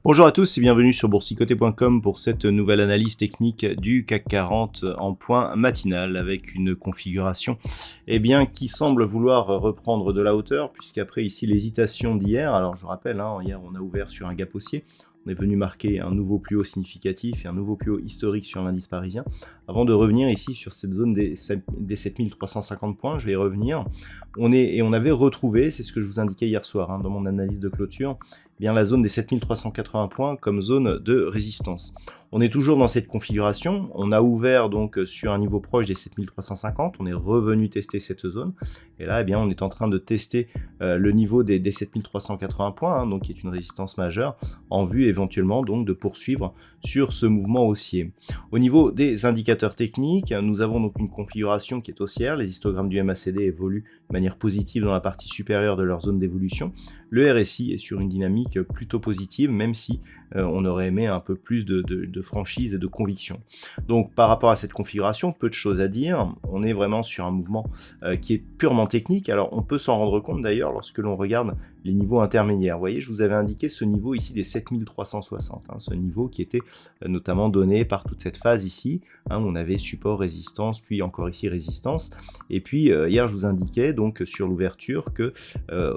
Bonjour à tous et bienvenue sur boursicoté.com pour cette nouvelle analyse technique du CAC 40 en point matinal avec une configuration qui semble vouloir reprendre de la hauteur puisqu'après ici l'hésitation d'hier, alors je rappelle, hier on a ouvert sur un gap haussier, on est venu marquer un nouveau plus haut significatif et un nouveau plus haut historique sur l'indice parisien avant de revenir ici sur cette zone des 7350 points, je vais y revenir. On avait retrouvé, c'est ce que je vous indiquais hier soir dans mon analyse de clôture, la zone des 7380 points comme zone de résistance. On est toujours dans cette configuration, on a ouvert donc sur un niveau proche des 7350, on est revenu tester cette zone, et là on est en train de tester le niveau des 7380 points, donc qui est une résistance majeure, en vue éventuellement donc de poursuivre sur ce mouvement haussier. Au niveau des indicateurs techniques, nous avons donc une configuration qui est haussière, les histogrammes du MACD évoluent de manière positive dans la partie supérieure de leur zone d'évolution, le RSI est sur une dynamique plutôt positive, même si on aurait aimé un peu plus de franchise et de conviction. Donc par rapport à cette configuration, peu de choses à dire, on est vraiment sur un mouvement qui est purement technique. Alors on peut s'en rendre compte d'ailleurs lorsque l'on regarde les niveaux intermédiaires. Vous voyez, je vous avais indiqué ce niveau ici des 7360, ce niveau qui était notamment donné par toute cette phase ici, où on avait support, résistance, puis encore ici résistance, et puis hier je vous indiquais donc sur l'ouverture que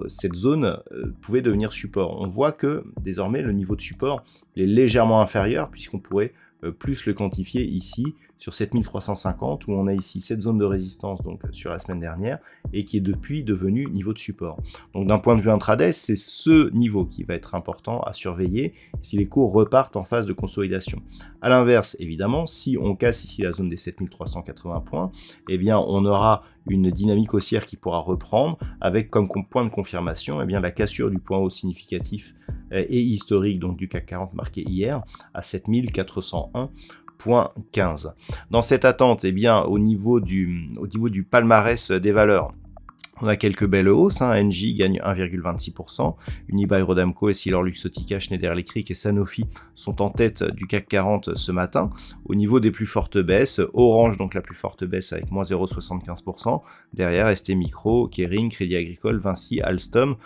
cette zone pouvait devenir support. On voit que désormais le niveau de support est légèrement inférieur puisqu'on pourrait plus le quantifier ici sur 7350 où on a ici cette zone de résistance donc sur la semaine dernière et qui est depuis devenu niveau de support. Donc d'un point de vue intraday, c'est ce niveau qui va être important à surveiller si les cours repartent en phase de consolidation. A l'inverse, évidemment, si on casse ici la zone des 7380 points, on aura une dynamique haussière qui pourra reprendre avec comme point de confirmation la cassure du point haut significatif et historique donc du CAC 40 marqué hier à 7401,15. Dans cette attente, au niveau du palmarès des valeurs, on a quelques belles hausses, Engie gagne 1,26%, Unibail Rodamco, EssilorLuxottica, Schneider Electric et Sanofi sont en tête du CAC 40 ce matin. Au niveau des plus fortes baisses, Orange donc la plus forte baisse avec moins 0,75%, derrière ST Micro, Kering, Crédit Agricole, Vinci, Alstom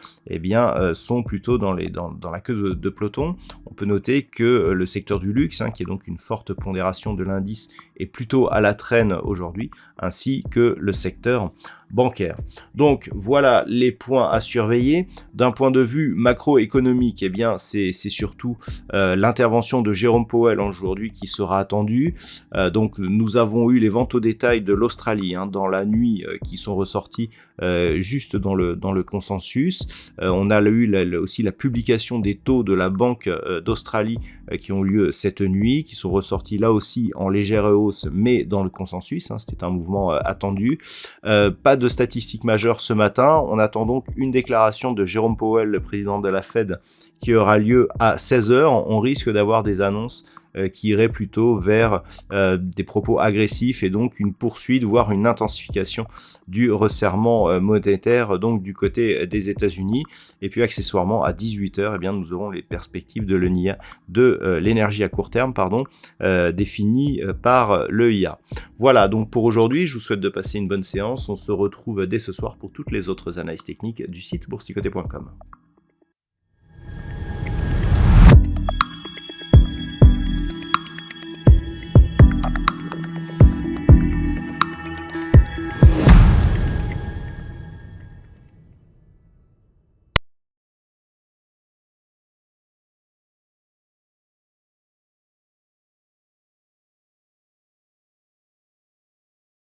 sont plutôt dans la queue de peloton. On peut noter que le secteur du luxe, qui est donc une forte pondération de l'indice, est plutôt à la traîne aujourd'hui, ainsi que le secteur bancaire. Donc voilà les points à surveiller. D'un point de vue macroéconomique, c'est surtout l'intervention de Jérôme Powell aujourd'hui qui sera attendue. Donc nous avons eu les ventes au détail de l'Australie dans la nuit qui sont ressorties juste dans le consensus. On a eu aussi la publication des taux de la Banque d'Australie qui ont lieu cette nuit, qui sont ressortis là aussi en légère hausse, mais dans le consensus. C'était un mouvement attendu. Pas de statistiques majeures ce matin. On attend donc une déclaration de Jérôme Powell, le président de la Fed, qui aura lieu à 16h. On risque d'avoir des annonces qui iraient plutôt vers des propos agressifs et donc une poursuite, voire une intensification du resserrement monétaire donc du côté des États-Unis. Et puis accessoirement à 18h, nous aurons les perspectives de l'énergie à court terme définies par l'EIA. Voilà donc pour aujourd'hui, je vous souhaite de passer une bonne séance. On se retrouve dès ce soir pour toutes les autres analyses techniques du site boursicoté.com.